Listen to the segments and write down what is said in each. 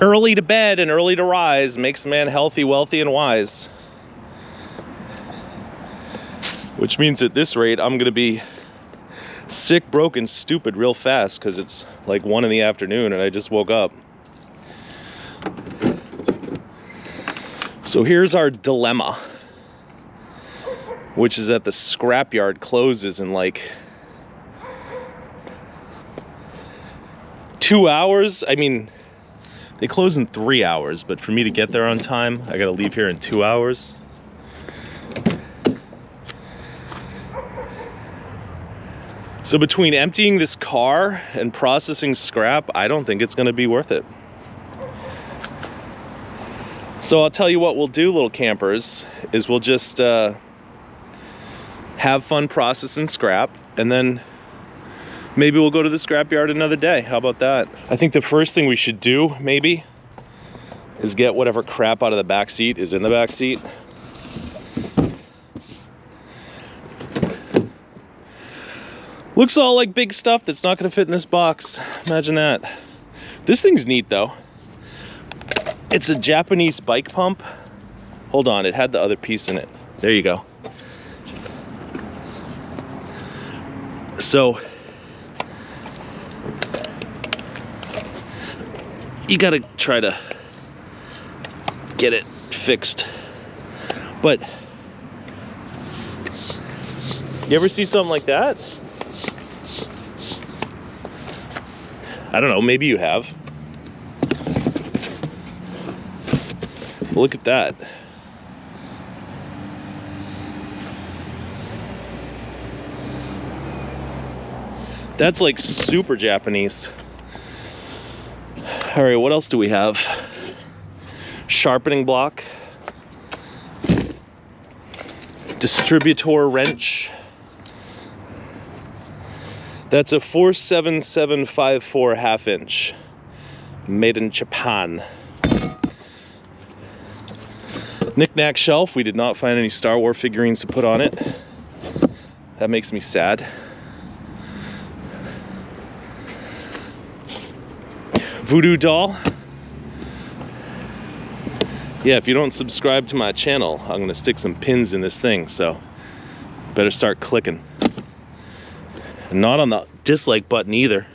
Early to bed and early to rise makes a man healthy, wealthy, and wise. Which means at this rate, I'm gonna be sick, broken, stupid real fast because it's like 1 in the afternoon and I just woke up. So here's our dilemma, which is that the scrapyard closes in like 2 hours. I mean, they close in 3 hours, but for me to get there on time, I gotta leave here in 2 hours. So between emptying this car and processing scrap, I don't think it's gonna be worth it. So I'll tell you what we'll do, little campers, is we'll just have fun processing scrap, and then maybe we'll go to the scrapyard another day. How about that? I think the first thing we should do, maybe, is get whatever crap out of the back seat is in the back seat. Looks all like big stuff that's not gonna fit in this box. Imagine that. This thing's neat though. It's a Japanese bike pump. Hold on, it had the other piece in it. There you go. So, you gotta try to get it fixed. But, you ever see something like that? I don't know, maybe you have. Look at that. That's like super Japanese. All right, what else do we have? Sharpening block. Distributor wrench. That's a 47754 1/2 inch. Made in Japan. Knick-knack shelf. We did not find any Star Wars figurines to put on it. That makes me sad. Voodoo doll. Yeah, if you don't subscribe to my channel, I'm gonna stick some pins in this thing, so better start clicking. And not on the dislike button either.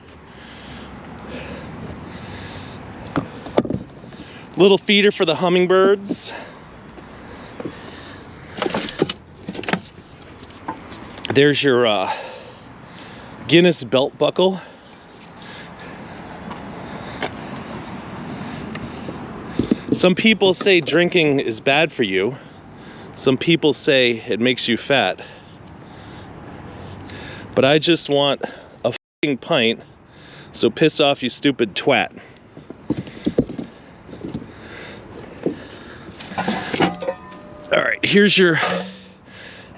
Little feeder for the hummingbirds. There's your Guinness belt buckle. Some people say drinking is bad for you. Some people say it makes you fat. But I just want a f***ing pint, so piss off, you stupid twat. All right, here's your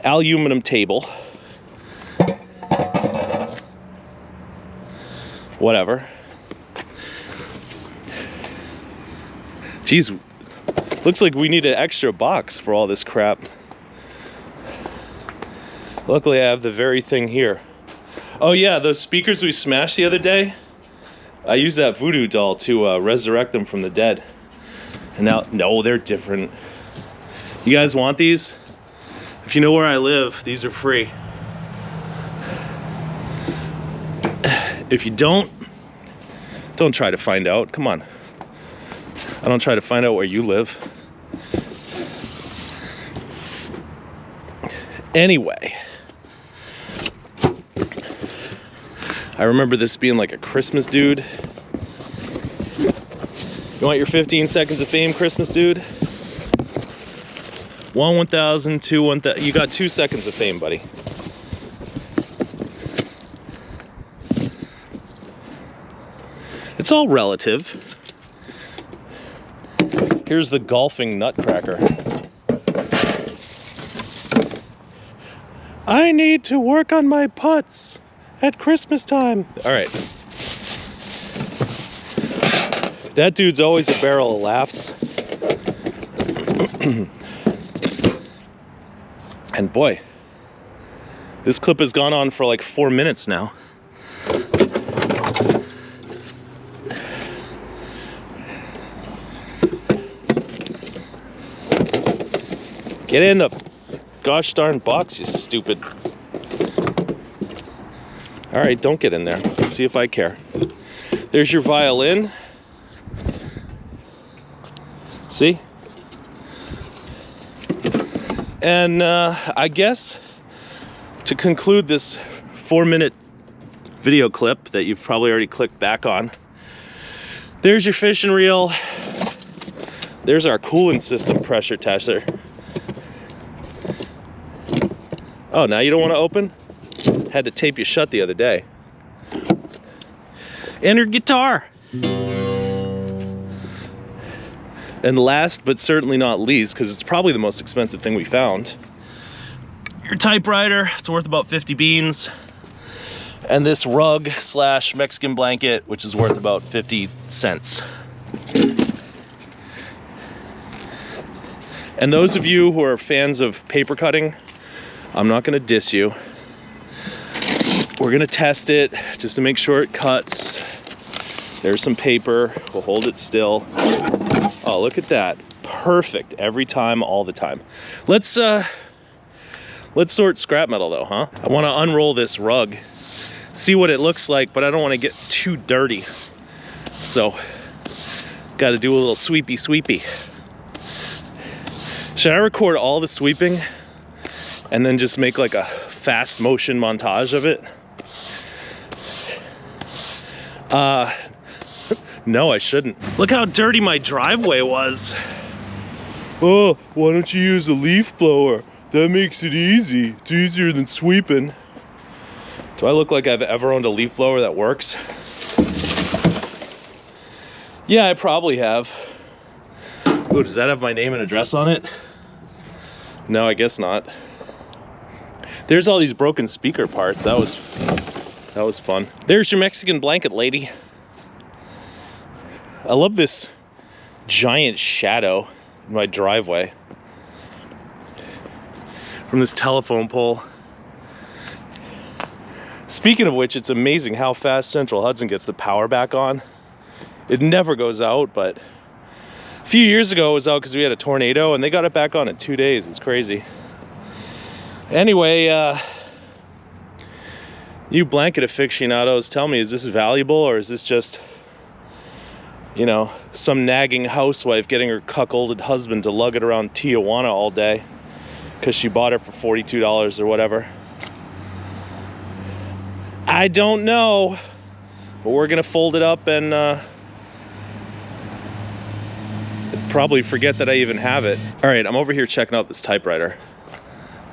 aluminum table. Whatever. Geez, looks like we need an extra box for all this crap. Luckily, I have the very thing here. Oh yeah, those speakers we smashed the other day, I used that voodoo doll to resurrect them from the dead. And now, no, they're different. You guys want these? If you know where I live, these are free. If you don't try to find out. Come on. I don't try to find out where you live. Anyway. I remember this being like a Christmas dude. You want your 15 seconds of fame, Christmas dude? 1,000, 2, 1,000. You got 2 seconds of fame, buddy. It's all relative. Here's the golfing nutcracker. I need to work on my putts at Christmas time. All right. That dude's always a barrel of laughs. And boy, this clip has gone on for like 4 minutes now. Get in the gosh darn box, you stupid. All right, don't get in there. Let's see if I care. There's your violin. See? And I guess to conclude this 4-minute video clip that you've probably already clicked back on, there's your fishing reel. There's our cooling system pressure tester. Oh, now you don't want to open? Had to tape you shut the other day. And your guitar. And last but certainly not least, because it's probably the most expensive thing we found, your typewriter. It's worth about 50 beans. And this rug slash Mexican blanket, which is worth about 50 cents. And those of you who are fans of paper cutting, I'm not gonna diss you. We're gonna test it just to make sure it cuts. There's some paper, we'll hold it still. Oh, look at that. Perfect every time, all the time. Let's sort scrap metal though, huh? I wanna unroll this rug, see what it looks like, but I don't wanna get too dirty. So, gotta do a little sweepy sweepy. Should I record all the sweeping and then just make like a fast motion montage of it? No, I shouldn't. Look how dirty my driveway was. Oh, why don't you use a leaf blower? That makes it easy. It's easier than sweeping. Do I look like I've ever owned a leaf blower that works? Yeah, I probably have. Oh, does that have my name and address on it? No, I guess not. There's all these broken speaker parts. That was fun. There's your Mexican blanket, lady. I love this giant shadow in my driveway from this telephone pole. Speaking of which, it's amazing how fast Central Hudson gets the power back on. It never goes out, but a few years ago it was out because we had a tornado and they got it back on in 2 days. It's crazy. Anyway, you blanket aficionados, tell me, is this valuable or is this just, you know, some nagging housewife getting her cuckolded husband to lug it around Tijuana all day because she bought it for $42 or whatever? I don't know, but we're gonna fold it up and probably forget that I even have it. All right, I'm over here checking out this typewriter.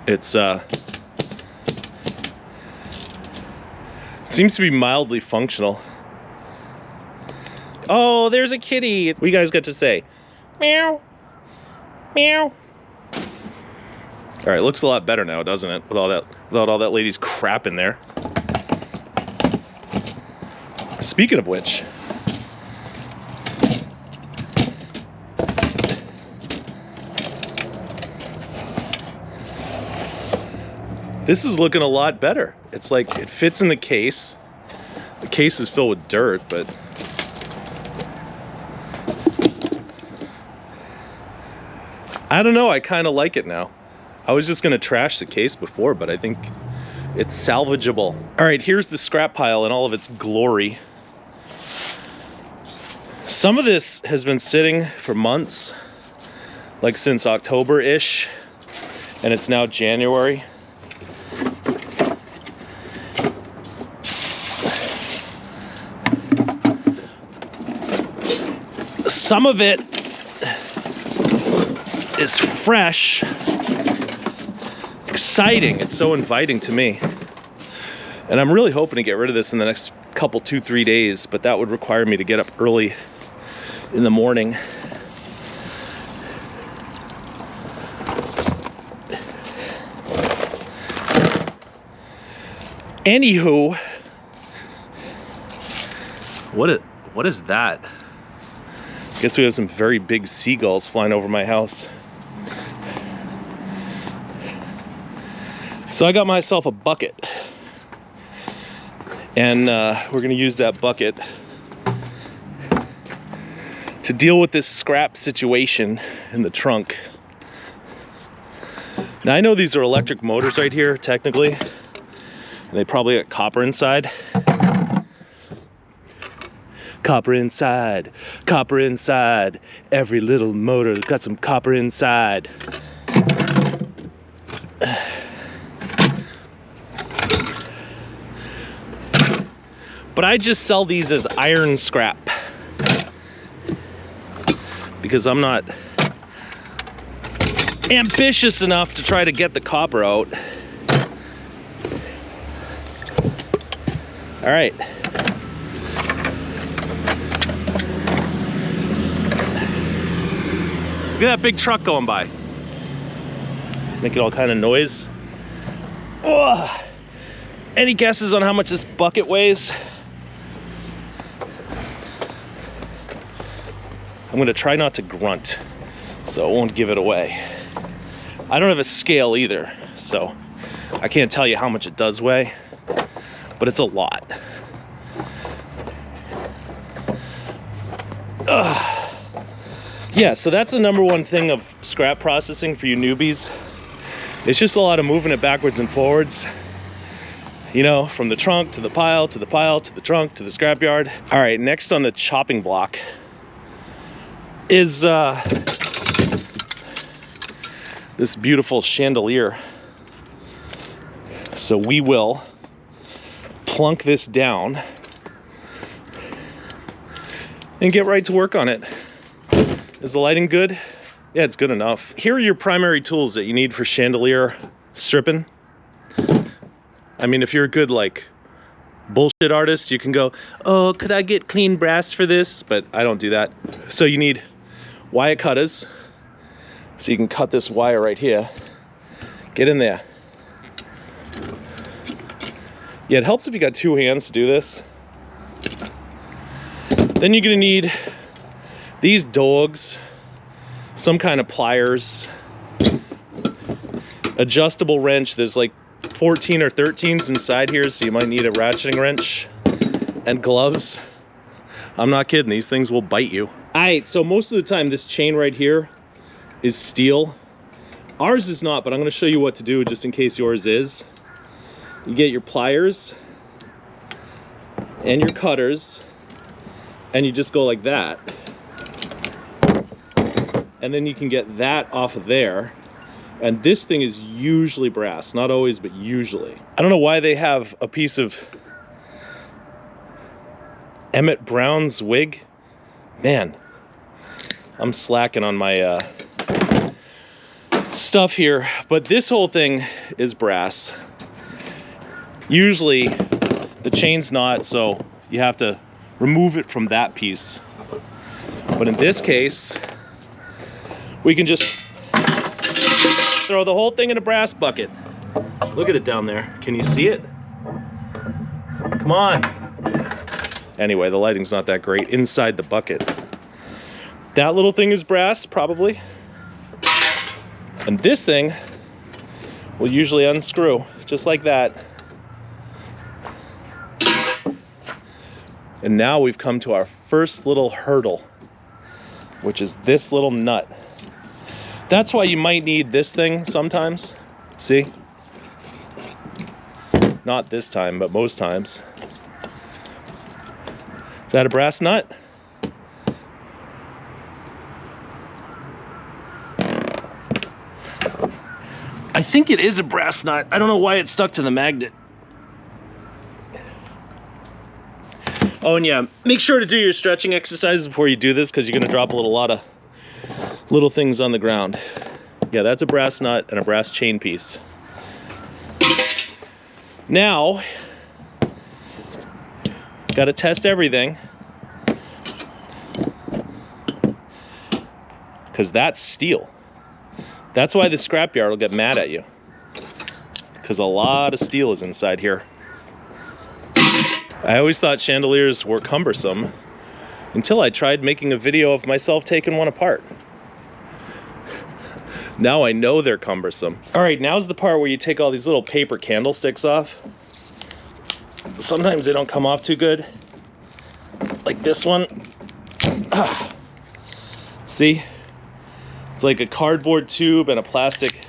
It's seems to be mildly functional. Oh, there's a kitty. What do you guys got to say? Meow. Meow. All right, looks a lot better now, doesn't it? Without all that lady's crap in there. Speaking of which, this is looking a lot better. It's like it fits in the case. The case is filled with dirt, but I don't know, I kind of like it now. I was just gonna trash the case before, but I think it's salvageable. All right, here's the scrap pile in all of its glory. Some of this has been sitting for months, like since October-ish, and it's now January. Some of it is fresh, exciting. It's so inviting to me. And I'm really hoping to get rid of this in the next couple, 2-3 days, but that would require me to get up early in the morning. Anywho, what is that? I guess we have some very big seagulls flying over my house. So I got myself a bucket. And we're gonna use that bucket to deal with this scrap situation in the trunk. Now I know these are electric motors right here, technically, and they probably got copper inside. Copper inside, copper inside. Every little motor got some copper inside. But I just sell these as iron scrap because I'm not ambitious enough to try to get the copper out. All right. Look at that big truck going by. Making all kind of noise. Oh, any guesses on how much this bucket weighs? I'm gonna try not to grunt, so I won't give it away. I don't have a scale either, so I can't tell you how much it does weigh, but it's a lot. Yeah, so that's the number one thing of scrap processing for you newbies. It's just a lot of moving it backwards and forwards. You know, from the trunk to the pile, to the pile, to the trunk, to the scrapyard. All right, next on the chopping block is this beautiful chandelier. So we will plunk this down and get right to work on it. Is the lighting good? Yeah, it's good enough. Here are your primary tools that you need for chandelier stripping. I mean, if you're a good like bullshit artist, you can go, oh, could I get clean brass for this? But I don't do that. So you need wire cutters. So you can cut this wire right here. Get in there. Yeah, it helps if you got two hands to do this. Then you're gonna need these dogs, some kind of pliers, adjustable wrench. There's like 14 or 13s inside here, so you might need a ratcheting wrench, and gloves. I'm not kidding, these things will bite you. All right, so most of the time this chain right here is steel. Ours is not, but I'm gonna show you what to do just in case yours is. You get your pliers and your cutters, and you just go like that. And then you can get that off of there. And this thing is usually brass, not always, but usually. I don't know why they have a piece of Emmett Brown's wig. Man, I'm slacking on my stuff here, but this whole thing is brass. Usually the chain's not, so you have to remove it from that piece. But in this case, we can just throw the whole thing in a brass bucket. Look at it down there. Can you see it? Come on. Anyway, the lighting's not that great inside the bucket. That little thing is brass, probably. And this thing will usually unscrew, just like that. And now we've come to our first little hurdle, which is this little nut. That's why you might need this thing sometimes. See? Not this time, but most times. Is that a brass nut? I think it is a brass nut. I don't know why it's stuck to the magnet. Oh, and yeah, make sure to do your stretching exercises before you do this, because you're gonna drop a lot of little things on the ground. Yeah, that's a brass nut and a brass chain piece. Now, gotta test everything, because that's steel. That's why the scrapyard will get mad at you, because a lot of steel is inside here. I always thought chandeliers were cumbersome until I tried making a video of myself taking one apart. Now I know they're cumbersome. All right, now's the part where you take all these little paper candlesticks off. Sometimes they don't come off too good. Like this one. See? It's like a cardboard tube and a plastic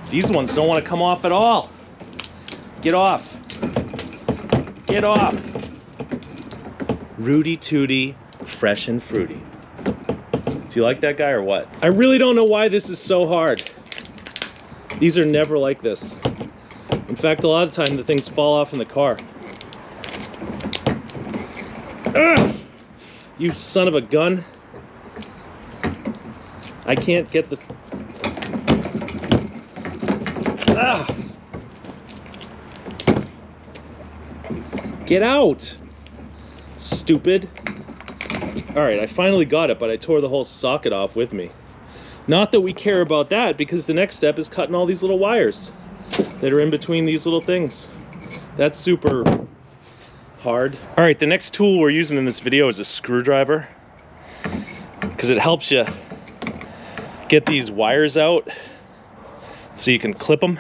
These ones don't want to come off at all. Get off. Get off. Rooty Tooty, fresh and fruity. Do you like that guy or what? I really don't know why this is so hard. These are never like this. In fact, a lot of time the things fall off in the car. Ugh! You son of a gun. I can't get the... Ah! Get out! Stupid. Alright, I finally got it, but I tore the whole socket off with me. Not that we care about that, because the next step is cutting all these little wires that are in between these little things. That's super hard. Alright, the next tool we're using in this video is a screwdriver, because it helps you get these wires out so you can clip them.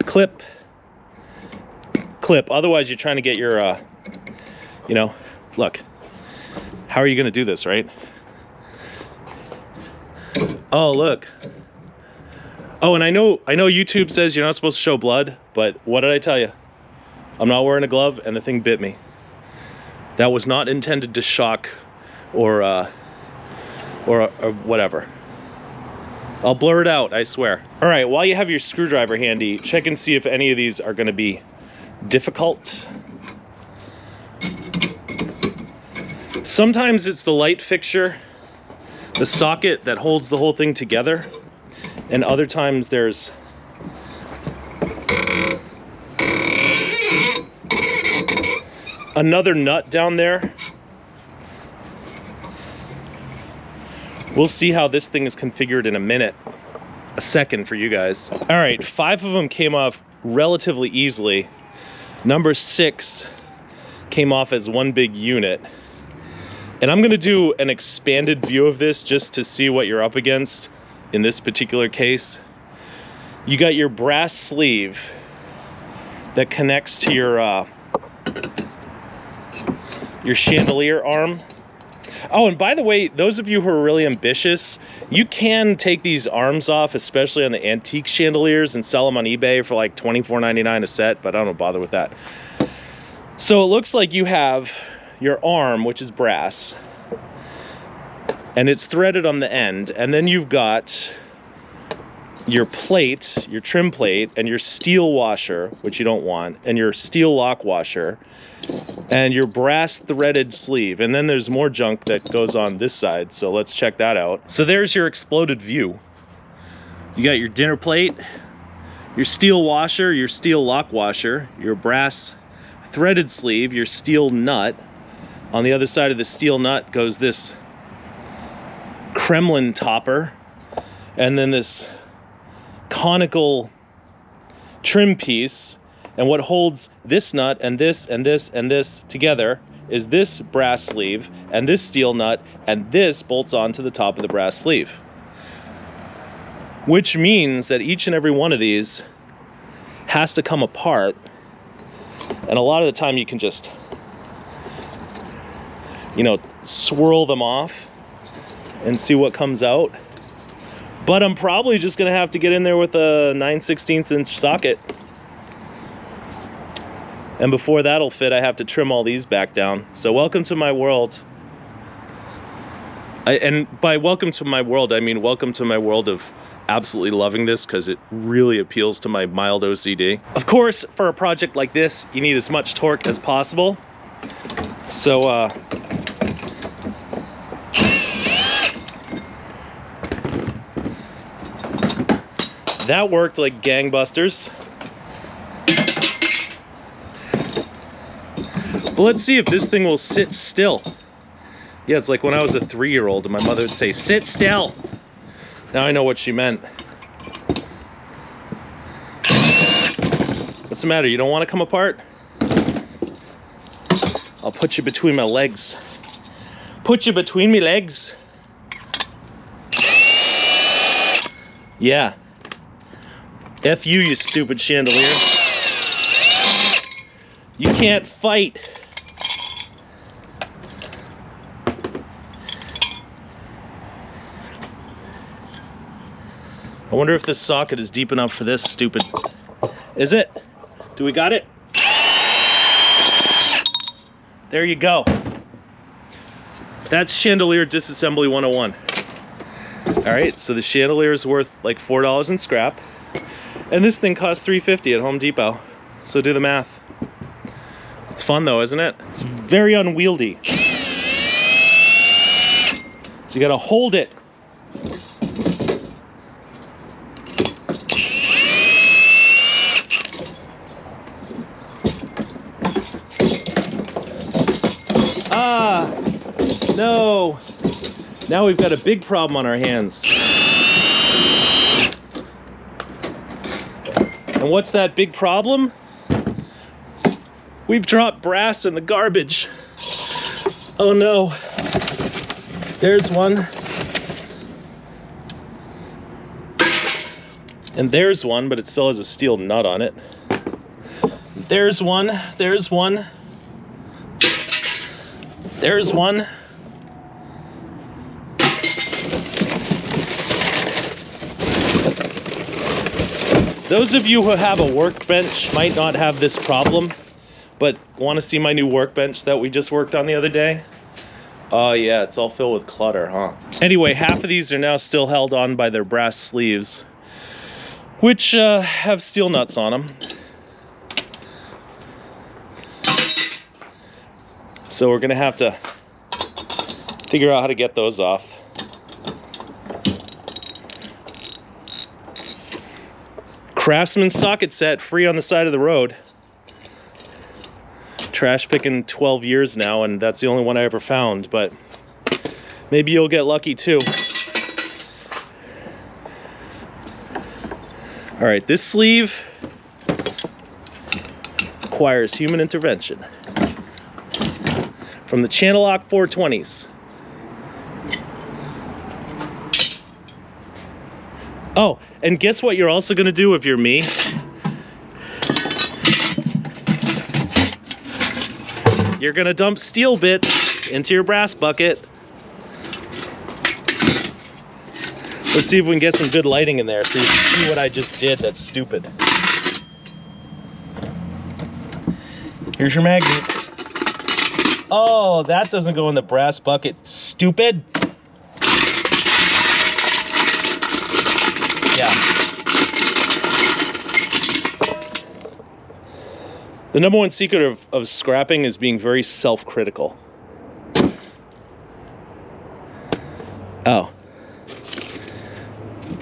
Clip. Clip. Otherwise you're trying to get your, you know, look. How are you going to do this, right? Oh, look. Oh, and I know YouTube says you're not supposed to show blood, but what did I tell you? I'm not wearing a glove and the thing bit me. That was not intended to shock or whatever. I'll blur it out, I swear. All right, while you have your screwdriver handy, check and see if any of these are going to be difficult. Sometimes it's the light fixture, the socket that holds the whole thing together, and other times there's another nut down there. We'll see how this thing is configured in a minute, a second for you guys. All right, 5 of them came off relatively easily. Number 6 came off as one big unit. And I'm gonna do an expanded view of this just to see what you're up against in this particular case. You got your brass sleeve that connects to your chandelier arm. Oh, and by the way, those of you who are really ambitious, you can take these arms off, especially on the antique chandeliers, and sell them on eBay for like $24.99 a set, but I don't bother with that. So it looks like you have your arm, which is brass, and it's threaded on the end, and then you've got your plate, your trim plate, and your steel washer, which you don't want, and your steel lock washer, and your brass threaded sleeve, and then there's more junk that goes on this side, so let's check that out. So there's your exploded view. You got your dinner plate, your steel washer, your steel lock washer, your brass threaded sleeve, your steel nut. On the other side of the steel nut goes this Kremlin topper, and then this conical trim piece. And what holds this nut and this and this and this together is this brass sleeve and this steel nut, and this bolts onto the top of the brass sleeve. Which means that each and every one of these has to come apart, and a lot of the time you can just, you know, swirl them off and see what comes out. But I'm probably just gonna have to get in there with a 9/16 inch socket. And before that'll fit, I have to trim all these back down. So welcome to my world. And by welcome to my world, I mean welcome to my world of absolutely loving this, because it really appeals to my mild OCD. Of course, for a project like this, you need as much torque as possible. So, that worked like gangbusters. But let's see if this thing will sit still. Yeah, it's like when I was a 3-year-old and my mother would say, "Sit still." Now I know what she meant. What's the matter? You don't want to come apart? I'll put you between my legs. Put you between me legs. Yeah. F you, you stupid chandelier. You can't fight. I wonder if this socket is deep enough for this stupid... Is it? Do we got it? There you go. That's chandelier disassembly 101. Alright, so the chandelier is worth like $4 in scrap. And this thing costs $3.50 at Home Depot. So do the math. It's fun though, isn't it? It's very unwieldy. So you gotta hold it. Ah, no. Now we've got a big problem on our hands. And what's that big problem? We've dropped brass in the garbage. Oh no. There's one. And there's one, but it still has a steel nut on it. There's one. There's one. There's one. Those of you who have a workbench might not have this problem, but want to see my new workbench that we just worked on the other day? Oh yeah, it's all filled with clutter, huh? Anyway, half of these are now still held on by their brass sleeves, which have steel nuts on them. So we're gonna have to figure out how to get those off. Craftsman socket set, free on the side of the road. Trash picking 12 years now, and that's the only one I ever found, but maybe you'll get lucky too. All right, this sleeve requires human intervention. From the Channel Lock 420s. Oh, and guess what you're also gonna do if you're me? You're gonna dump steel bits into your brass bucket. Let's see if we can get some good lighting in there so you can see what I just did that's stupid. Here's your magnet. Oh, that doesn't go in the brass bucket, stupid. Yeah. The number one secret of scrapping is being very self-critical. Oh.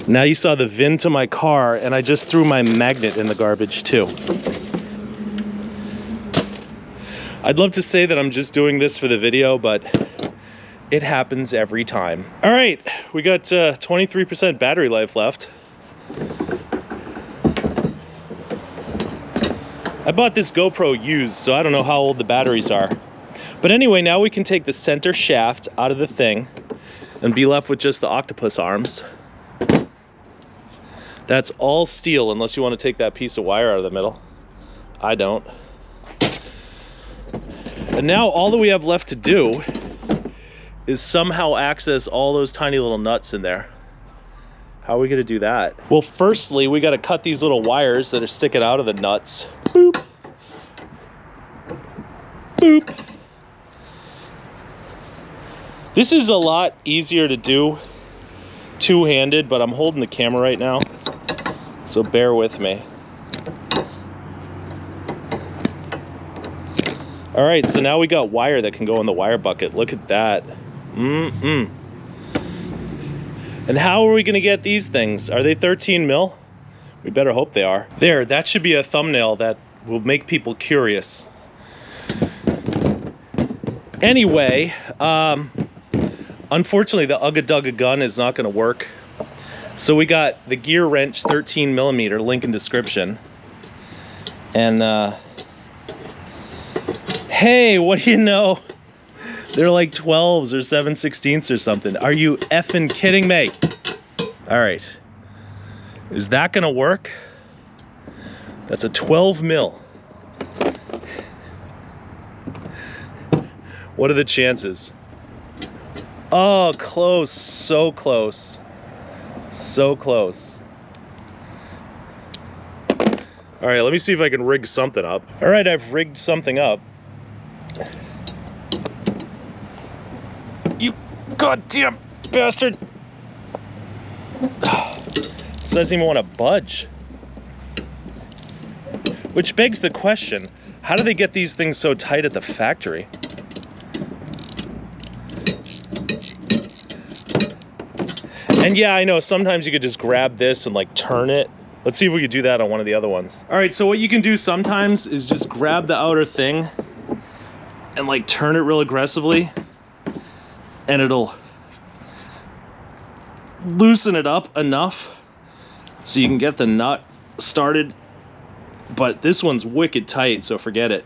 Now you saw the VIN to my car, and I just threw my magnet in the garbage too. I'd love to say that I'm just doing this for the video, but it happens every time. All right, we got 23% battery life left. I bought this GoPro used, so I don't know how old the batteries are. But anyway, now we can take the center shaft out of the thing and be left with just the octopus arms. That's all steel, unless you want to take that piece of wire out of the middle. I don't. And now all that we have left to do is somehow access all those tiny little nuts in there. How are we gonna do that? Well, firstly, we gotta cut these little wires that are sticking out of the nuts. Boop. Boop. This is a lot easier to do two-handed, but I'm holding the camera right now, so bear with me. All right, so now we got wire that can go in the wire bucket. Look at that. And how are we gonna get these things? Are they 13 mil? We better hope they are. There, that should be a thumbnail that will make people curious. Anyway, unfortunately the Ugga Dugga gun is not gonna work. So we got the gear wrench 13 millimeter, link in description. And hey, what do you know? They're like 12s or 7/16 or something. Are you effing kidding me? All right. Is that gonna work? That's a 12 mil. What are the chances? Oh, close, so close. So close. All right, let me see if I can rig something up. All right, I've rigged something up. You goddamn bastard. This doesn't even want to budge. Which begs the question, how do they get these things so tight at the factory? And yeah, I know sometimes you could just grab this and like turn it. Let's see if we could do that on one of the other ones. All right, so what you can do sometimes is just grab the outer thing and like turn it real aggressively, and it'll loosen it up enough so you can get the nut started. But this one's wicked tight, so forget it.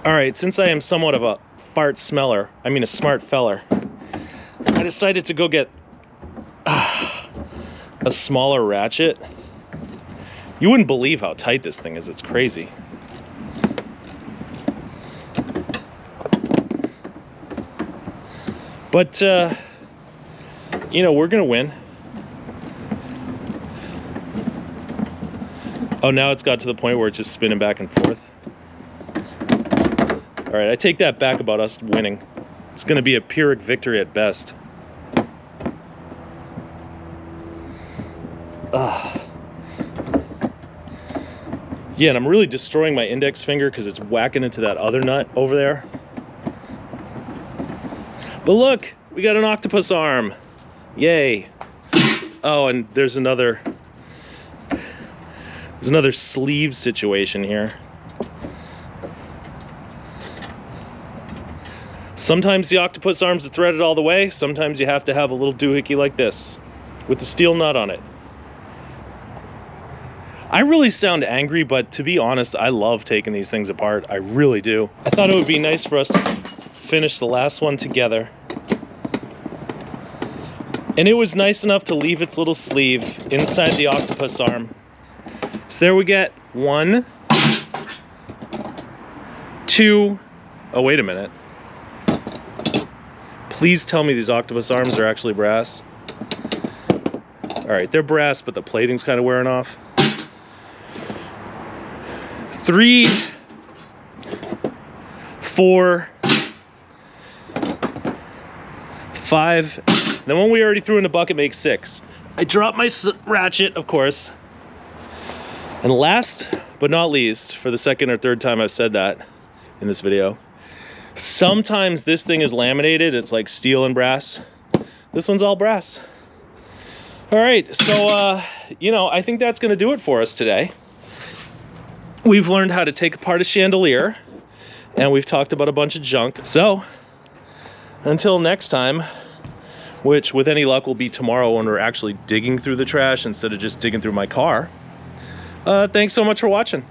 All right, since I am somewhat of a fart smeller, I mean a smart feller, I decided to go get a smaller ratchet. You wouldn't believe how tight this thing is, it's crazy. But, you know, we're gonna win. Oh, now it's got to the point where it's just spinning back and forth. All right, I take that back about us winning. It's gonna be a Pyrrhic victory at best. Yeah, and I'm really destroying my index finger because it's whacking into that other nut over there. But look, we got an octopus arm. Yay. Oh, and there's another sleeve situation here. Sometimes the octopus arms are threaded all the way. Sometimes you have to have a little doohickey like this with the steel nut on it. I really sound angry, but to be honest, I love taking these things apart. I really do. I thought it would be nice for us to finish the last one together. And it was nice enough to leave its little sleeve inside the octopus arm. So there we get 1, 2, oh, wait a minute. Please tell me these octopus arms are actually brass. All right, they're brass, but the plating's kind of wearing off. 3, 4, 5. The one we already threw in the bucket makes 6. I dropped my ratchet, of course. And last but not least, for the second or third time I've said that in this video, sometimes this thing is laminated. It's like steel and brass. This one's all brass. All right, so, you know, I think that's gonna do it for us today. We've learned how to take apart a chandelier, and we've talked about a bunch of junk. So, until next time, which with any luck will be tomorrow when we're actually digging through the trash instead of just digging through my car, thanks so much for watching.